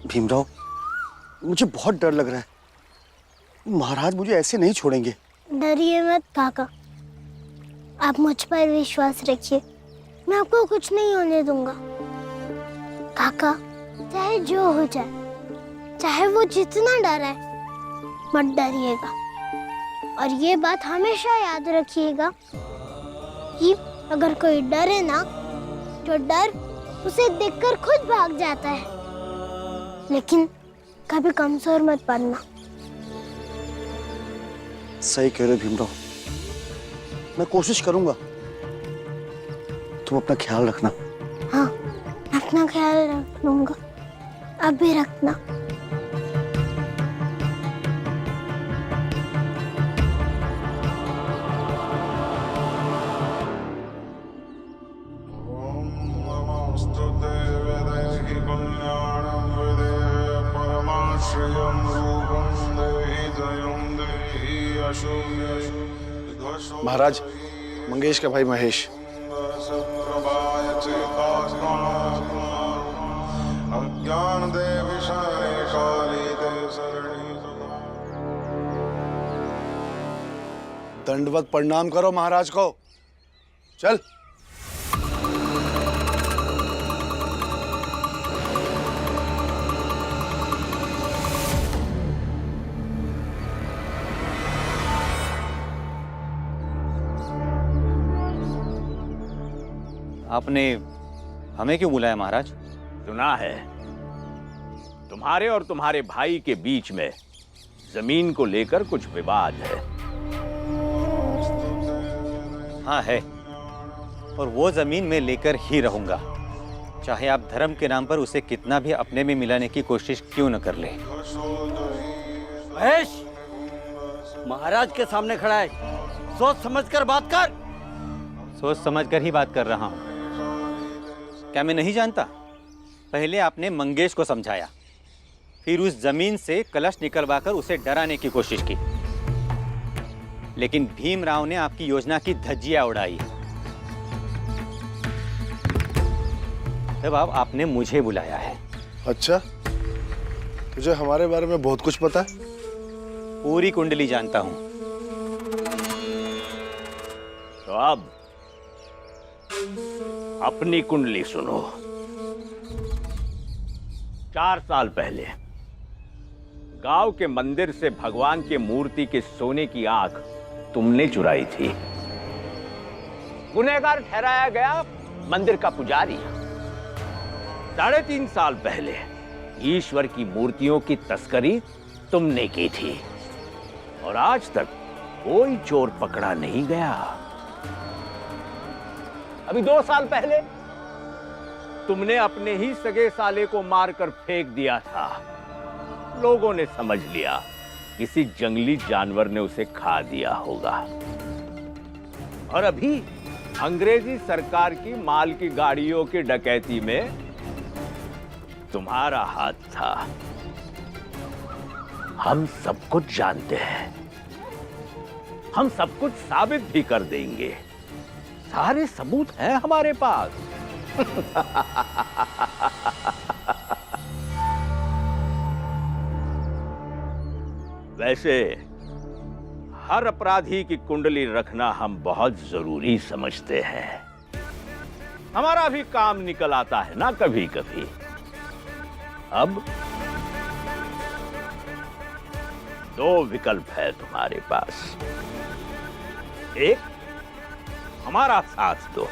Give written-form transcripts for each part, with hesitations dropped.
भीमराव, मुझे बहुत डर लग रहा है। महाराज मुझे ऐसे नहीं छोड़ेंगे। डरिए मत काका, आप मुझ पर विश्वास रखिए, मैं आपको कुछ नहीं होने दूंगा। काका, चाहे जो हो जाए, चाहे वो जितना डरे, मत डरिएगा। और ये बात हमेशा याद रखिएगा कि अगर कोई डरे ना, तो डर उसे देखकर खुद भाग जाता है, लेकिन कभी कमजोर मत पड़ना। सही कह रहे हो भीमराव, मैं कोशिश करूंगा। तुम अपना ख्याल रखना। हाँ, अपना ख्याल रख लूंगा, अब भी रखना। महाराज, मंगेश का भाई महेश। दंडवत प्रणाम करो महाराज को। चल। आपने हमें क्यों बुलाया महाराज? सुना है तुम्हारे और तुम्हारे भाई के बीच में जमीन को लेकर कुछ विवाद है। हाँ है, और वो जमीन मैं लेकर ही रहूंगा, चाहे आप धर्म के नाम पर उसे कितना भी अपने में मिलाने की कोशिश क्यों न कर ले। महेश, महाराज के सामने खड़ा है, सोच समझकर बात कर। सोच समझकर ही बात कर रहा हूं। क्या मैं नहीं जानता? पहले आपने मंगेश को समझाया, फिर उस जमीन से कलश निकलवाकर उसे डराने की कोशिश की, लेकिन भीमराव ने आपकी योजना की धज्जियां उड़ाई। तब अब आपने मुझे बुलाया है। अच्छा, तुझे हमारे बारे में बहुत कुछ पता है? पूरी कुंडली जानता हूं। तो अब अपनी कुंडली सुनो। 4 साल पहले गांव के मंदिर से भगवान के मूर्ति के सोने की आंख तुमने चुराई थी। गुनहगार ठहराया गया मंदिर का पुजारी। 3.5 साल पहले ईश्वर की मूर्तियों की तस्करी तुमने की थी, और आज तक कोई चोर पकड़ा नहीं गया। अभी 2 साल पहले तुमने अपने ही सगे साले को मारकर फेंक दिया था। लोगों ने समझ लिया किसी जंगली जानवर ने उसे खा दिया होगा। और अभी अंग्रेजी सरकार की माल की गाड़ियों की डकैती में तुम्हारा हाथ था। हम सब कुछ जानते हैं, हम सब कुछ साबित भी कर देंगे। सारे सबूत हैं हमारे पास। वैसे हर अपराधी की कुंडली रखना हम बहुत जरूरी समझते हैं। हमारा भी काम निकल आता है ना कभी कभी। अब 2 विकल्प है तुम्हारे पास। एक, हमारा साथ दो।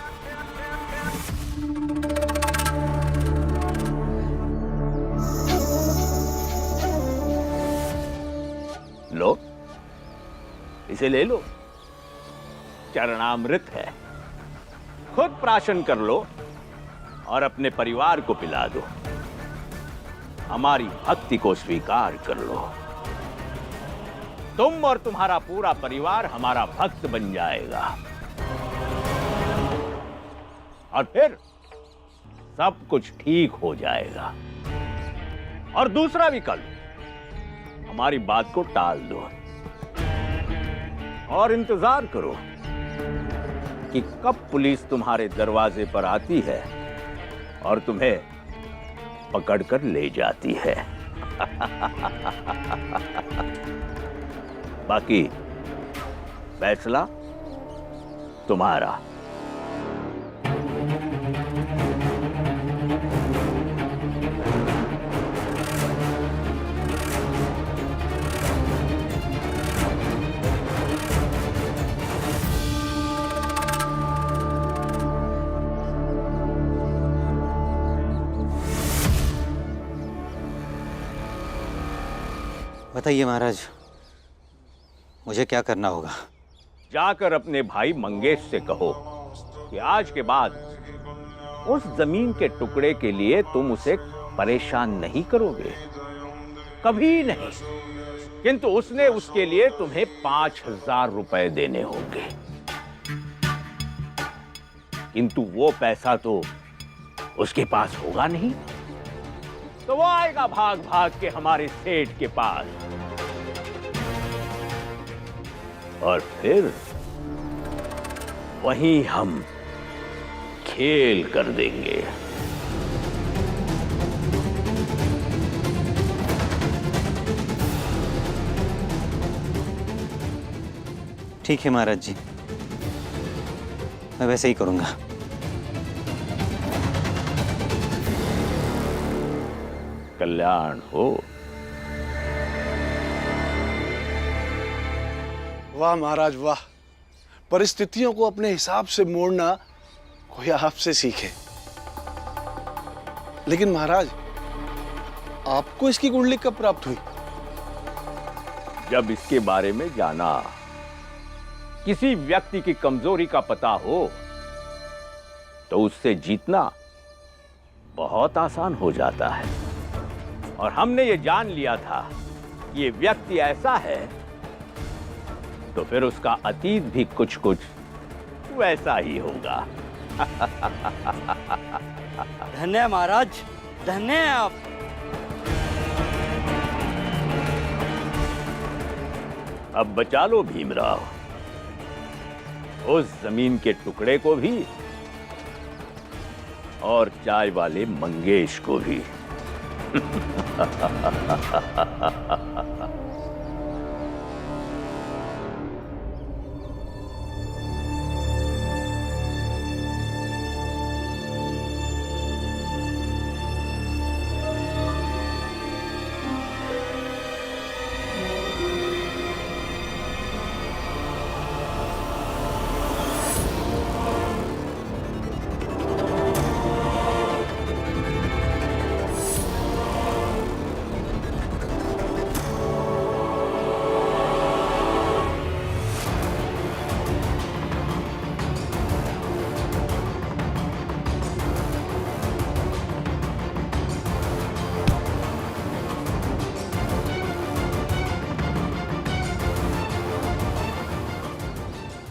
लो, इसे ले लो, चरणामृत है। खुद प्राशन कर लो और अपने परिवार को पिला दो। हमारी भक्ति को स्वीकार कर लो। तुम और तुम्हारा पूरा परिवार हमारा भक्त बन जाएगा, और फिर सब कुछ ठीक हो जाएगा। और दूसरा विकल्प, हमारी बात को टाल दो और इंतजार करो कि कब पुलिस तुम्हारे दरवाजे पर आती है और तुम्हें पकड़कर ले जाती है। बाकी फैसला तुम्हारा। बताइए महाराज, मुझे क्या करना होगा? जाकर अपने भाई मंगेश से कहो कि आज के बाद उस जमीन के टुकड़े के लिए तुम उसे परेशान नहीं करोगे, कभी नहीं। किंतु उसने उसके लिए तुम्हें 5,000 रुपए देने होंगे। किंतु वो पैसा तो उसके पास होगा नहीं, तो वो आएगा भाग भाग के हमारे सेठ के पास, और फिर वहीं हम खेल कर देंगे। ठीक है महाराज जी, मैं वैसे ही करूंगा। कल्याण हो। वाह महाराज वाह, परिस्थितियों को अपने हिसाब से मोड़ना कोई आपसे सीखे। लेकिन महाराज, आपको इसकी कुंडली कब प्राप्त हुई? जब इसके बारे में जाना। किसी व्यक्ति की कमजोरी का पता हो तो उससे जीतना बहुत आसान हो जाता है, और हमने ये जान लिया था ये व्यक्ति ऐसा है, तो फिर उसका अतीत भी कुछ कुछ वैसा ही होगा। धन्य है महाराज, धन्य है आप। अब बचा लो भीमराव, उस जमीन के टुकड़े को भी और चाय वाले मंगेश को भी।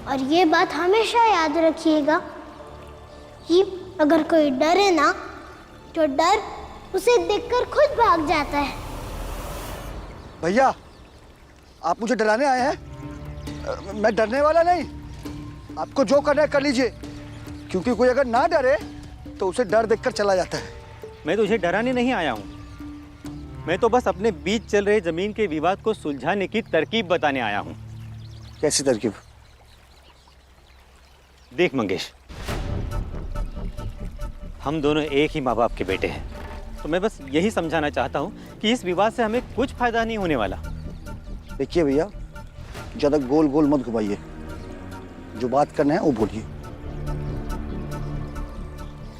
और ये बात हमेशा याद रखिएगा कि अगर कोई डरे ना, तो डर उसे देखकर खुद भाग जाता है। भैया, आप मुझे डराने आए हैं? मैं डरने वाला नहीं। आपको जो करना है कर लीजिए, क्योंकि कोई अगर ना डरे तो उसे डर देखकर चला जाता है। मैं तुझे डराने नहीं आया हूँ, मैं तो बस अपने बीच चल रहे जमीन के विवाद को सुलझाने की तरकीब बताने आया हूँ। कैसी तरकीब? देख मंगेश, हम दोनों एक ही माँ बाप के बेटे हैं, तो मैं बस यही समझाना चाहता हूँ कि इस विवाद से हमें कुछ फायदा नहीं होने वाला। देखिए भैया, ज्यादा गोल गोल मत घुमाइए, जो बात करना है वो बोलिए।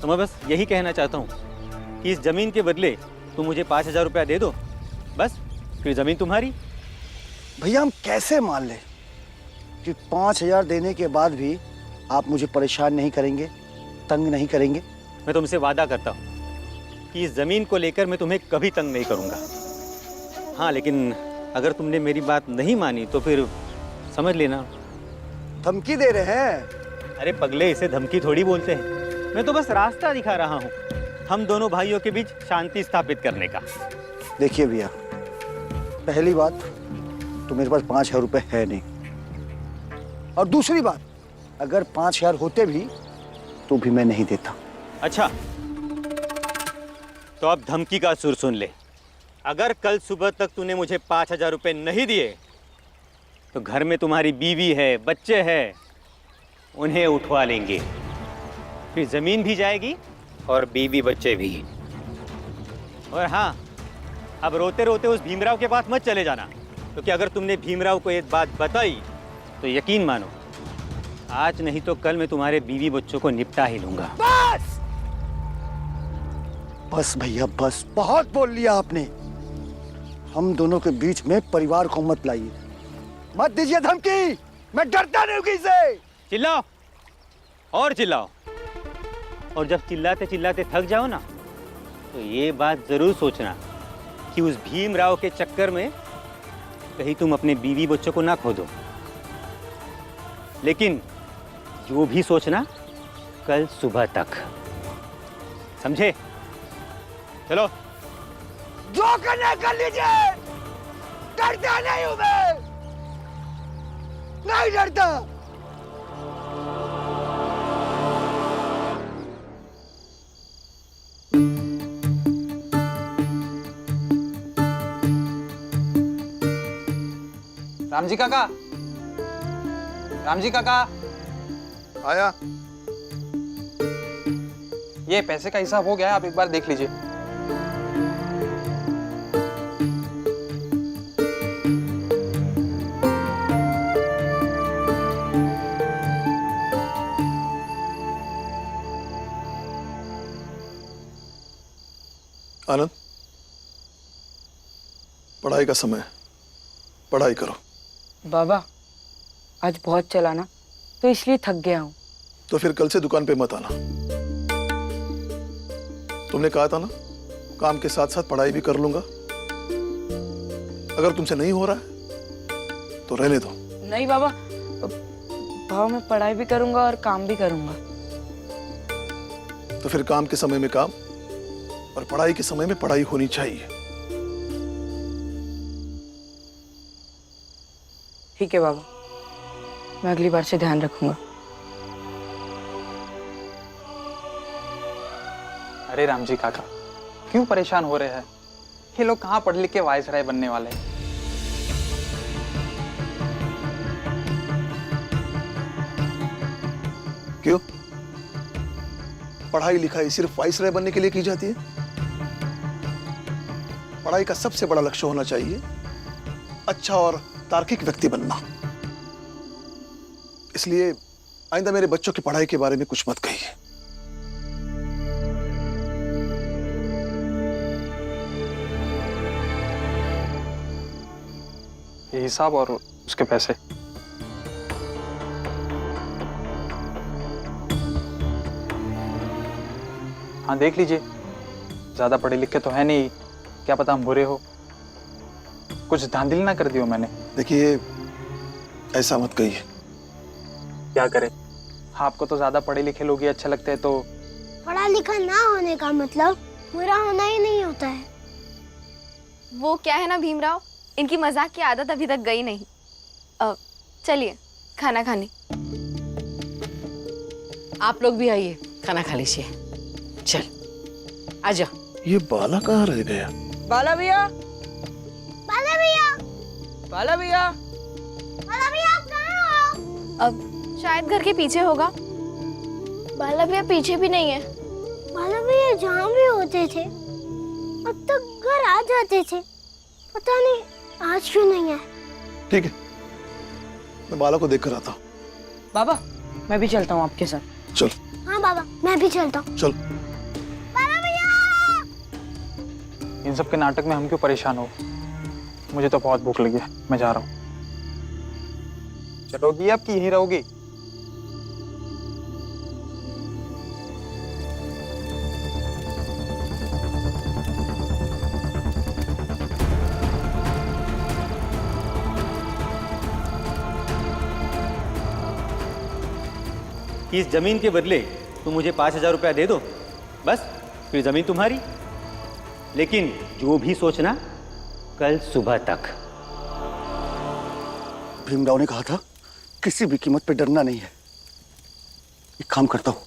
तो मैं बस यही कहना चाहता हूँ कि इस जमीन के बदले तुम मुझे 5,000 रुपया दे दो, बस फिर जमीन तुम्हारी। भैया, हम कैसे मान लें कि 5,000 देने के बाद भी आप मुझे परेशान नहीं करेंगे, तंग नहीं करेंगे? मैं तुमसे वादा करता हूँ कि इस जमीन को लेकर मैं तुम्हें कभी तंग नहीं करूँगा। हाँ, लेकिन अगर तुमने मेरी बात नहीं मानी तो फिर समझ लेना। धमकी दे रहे हैं? अरे पगले, इसे धमकी थोड़ी बोलते हैं, मैं तो बस रास्ता दिखा रहा हूँ हम दोनों भाइयों के बीच शांति स्थापित करने का। देखिए भैया, पहली बात तो मेरे पास 5,000 रुपये है नहीं, और दूसरी बात, अगर 5,000 होते भी तो भी मैं नहीं देता। अच्छा, तो अब धमकी का सुर सुन ले। अगर कल सुबह तक तूने मुझे 5,000 रुपये नहीं दिए तो घर में तुम्हारी बीवी है, बच्चे हैं, उन्हें उठवा लेंगे। फिर ज़मीन भी जाएगी और बीवी बच्चे भी। और हाँ, अब रोते रोते उस भीमराव के पास मत चले जाना, क्योंकि अगर तुमने भीमराव को एक बात बताई तो यकीन मानो, आज नहीं तो कल मैं तुम्हारे बीवी बच्चों को निपटा ही लूंगा। बस भैया बस, बहुत बोल लिया आपने। हम दोनों के बीच में परिवार को मत लाइए, मत दीजिए धमकी। मैं डरता नहीं हूं किसी से। चिल्लाओ और चिल्लाओ, और जब चिल्लाते चिल्लाते थक जाओ ना, तो ये बात जरूर सोचना कि उस भीमराव के चक्कर में कहीं तुम अपने बीवी बच्चों को ना खो दो। लेकिन जो भी सोचना कल सुबह तक, समझे? चलो। जो करना कर लीजिए, डरता नहीं हूं मैं, नहीं डरता। रामजी काका, रामजी काका, आया। ये पैसे का हिसाब हो गया है, आप एक बार देख लीजिए। आनंद, पढ़ाई का समय है, पढ़ाई करो। बाबा आज बहुत चला ना, तो इसलिए थक गया हूँ। तो फिर कल से दुकान पे मत आना। तुमने कहा था ना, काम के साथ साथ पढ़ाई भी कर लूंगा। अगर तुमसे नहीं हो रहा है तो रहने दो। नहीं बाबा, भाव मैं पढ़ाई भी करूंगा और काम भी करूंगा। तो फिर काम के समय में काम और पढ़ाई के समय में पढ़ाई होनी चाहिए। ठीक है बाबा, मैं अगली बार से ध्यान रखूंगा। अरे रामजी काका, क्यों परेशान हो रहे हैं? ये लोग कहाँ पढ़ लिख के वायसराय बनने वाले हैं। क्यों? पढ़ाई लिखाई सिर्फ वाइसराय बनने के लिए की जाती है? पढ़ाई का सबसे बड़ा लक्ष्य होना चाहिए अच्छा और तार्किक व्यक्ति बनना। इसलिए आइंदा मेरे बच्चों की पढ़ाई के बारे में कुछ मत कहिए। ये हिसाब और उसके पैसे। हाँ देख लीजिए, ज्यादा पढ़े लिखे तो है नहीं, क्या पता हम बुरे हो। कुछ धांधली ना कर दियो मैंने। देखिए, ऐसा मत कहिए। क्या करें, आपको तो ज्यादा पढ़े लिखे लोग ही अच्छे लगते हैं। तो पढ़ा लिखा ना होने का मतलब बुरा होना ही नहीं होता है। वो क्या है ना भीमराव, इनकी मजाक की आदत अभी तक गई नहीं। चलिए खाना खाने। आप लोग भी आइए, खाना खा लीजिए। चल आजा। ये बाला कहाँ रह गया? बाला भैया, बाला भैया, बाला भैया, बाला भैया आप कहाँ हो? अब शायद घर के पीछे होगा। बाला भैया पीछे भी नहीं है। बाला भैया जहाँ भी होते थे अब तक घर आ जाते थे, पता नहीं आज क्यों नहीं है। ठीक है, मैं बाला को देख कर आता हूँ। बाबा मैं भी चलता हूँ आपके साथ। चल। हाँ बाबा, मैं भी चलता हूँ। चल। बाला भैया! इन सब के नाटक में हम क्यों परेशान हो? मुझे तो बहुत भूख लगी है, मैं जा रहा हूँ। चलोगी अब कि यहीं रहोगी? इस जमीन के बदले तुम मुझे 5,000 रुपया दे दो, बस फिर जमीन तुम्हारी। लेकिन जो भी सोचना कल सुबह तक। भीमराव ने कहा था किसी भी कीमत पे डरना नहीं है। एक काम करता हूँ,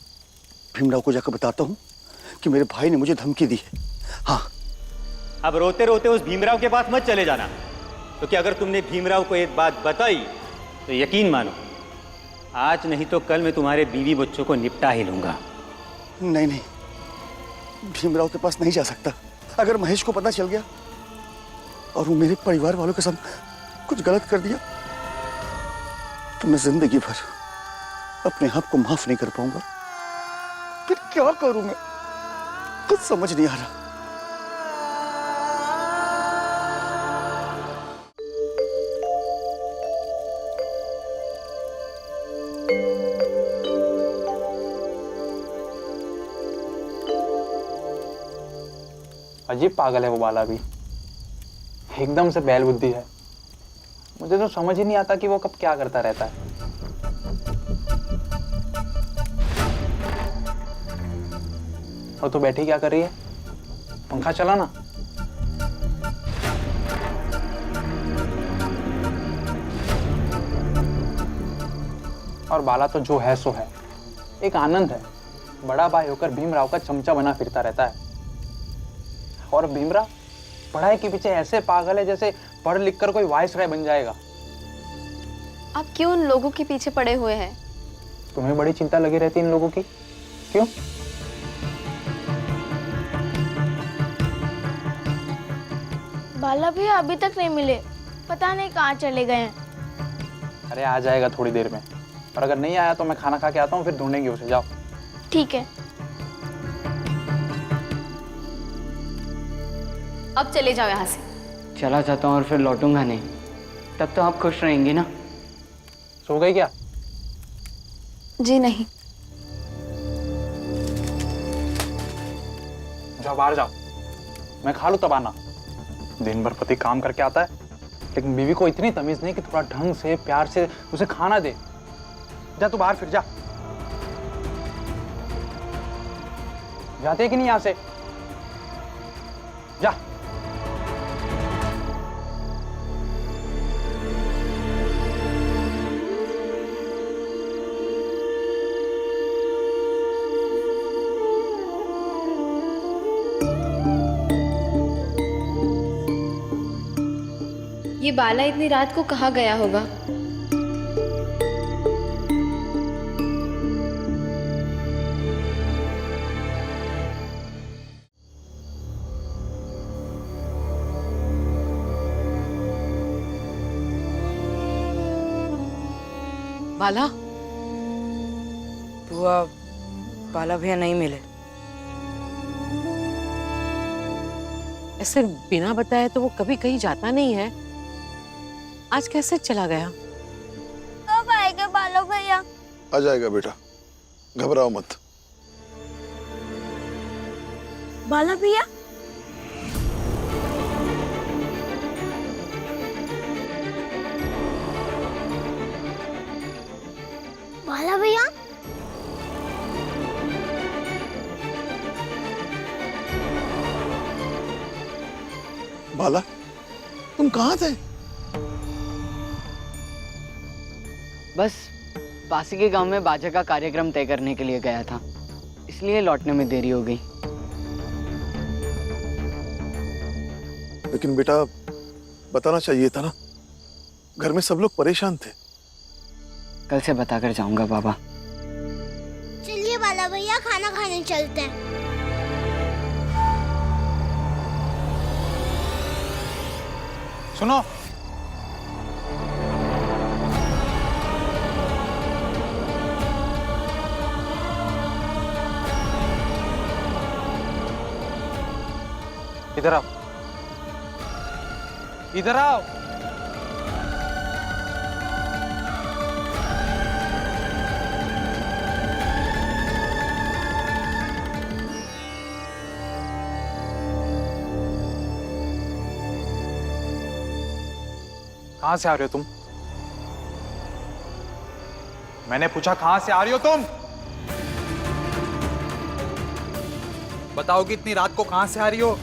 भीमराव को जाकर बताता हूँ कि मेरे भाई ने मुझे धमकी दी है। हाँ। अब रोते रोते उस भीमराव के पास मत चले जाना, क्योंकि अगर तुमने भीमराव को एक बात बताई तो यकीन मानो, आज नहीं तो कल मैं तुम्हारे बीवी बच्चों को निपटा ही लूंगा। नहीं नहीं, भीमराव के पास नहीं जा सकता। अगर महेश को पता चल गया और वो मेरे परिवार वालों के साथ कुछ गलत कर दिया तो मैं जिंदगी भर अपने आप को माफ नहीं कर पाऊंगा। फिर क्या करूं मैं, कुछ समझ नहीं आ रहा। अजीब पागल है वो बाला भी, एकदम से बैल बुद्धि है। मुझे तो समझ ही नहीं आता कि वो कब क्या करता रहता है। और तू बैठी क्या कर रही है? पंखा चला ना। और बाला तो जो है सो है, एक आनंद है। बड़ा भाई होकर भीमराव का चमचा बना फिरता रहता है। और भीमराव पढ़ाई के पीछे ऐसे पागल है जैसे पढ़ लिख कर कोई वाइसराय बन जाएगा। आप क्यों उन लोगों के पीछे पड़े हुए हैं? तुम्हें बड़ी चिंता लगी रहती है इन लोगों की, क्यों? बाला भैया अभी तक नहीं मिले, पता नहीं कहाँ चले गए हैं। अरे आ जाएगा थोड़ी देर में, और अगर नहीं आया तो मैं खाना खा के आता हूँ, फिर ढूंढेंगे उसे। जाओ। ठीक है। अब चले जाओ यहाँ से। चला जाता हूँ और फिर लौटूंगा नहीं, तब तो आप खुश रहेंगे ना? सो गई क्या? जी नहीं। जाओ बाहर जाओ, मैं खा लूँ तब आना। दिन भर पति काम करके आता है, लेकिन बीवी को इतनी तमीज नहीं कि थोड़ा ढंग से प्यार से उसे खाना दे। जा तू बाहर, फिर जा। जाते कि नहीं यहां से? जा। ये बाला इतनी रात को कहाँ गया होगा? बाला, बुआ, बाला भैया नहीं मिले। ऐसे बिना बताए तो वो कभी कहीं जाता नहीं है, आज कैसे चला गया? कब आएगा बाला भैया? आ जाएगा बेटा, घबराओ मत। बाला भैया? बाला भैया? बाला, तुम कहाँ थे? बस पासी के गांव में बाजा का कार्यक्रम तय करने के लिए गया था, इसलिए लौटने में देरी हो गई। लेकिन बेटा बताना चाहिए था ना, घर में सब लोग परेशान थे। कल से बताकर जाऊंगा बाबा। चलिए बाला भैया, खाना खाने चलते हैं। सुनो, इधर आओ, इधर आओ। कहां से आ रहे हो तुम? मैंने पूछा कहां से आ रही हो तुम? बताओ कि इतनी रात को कहां से आ रही हो?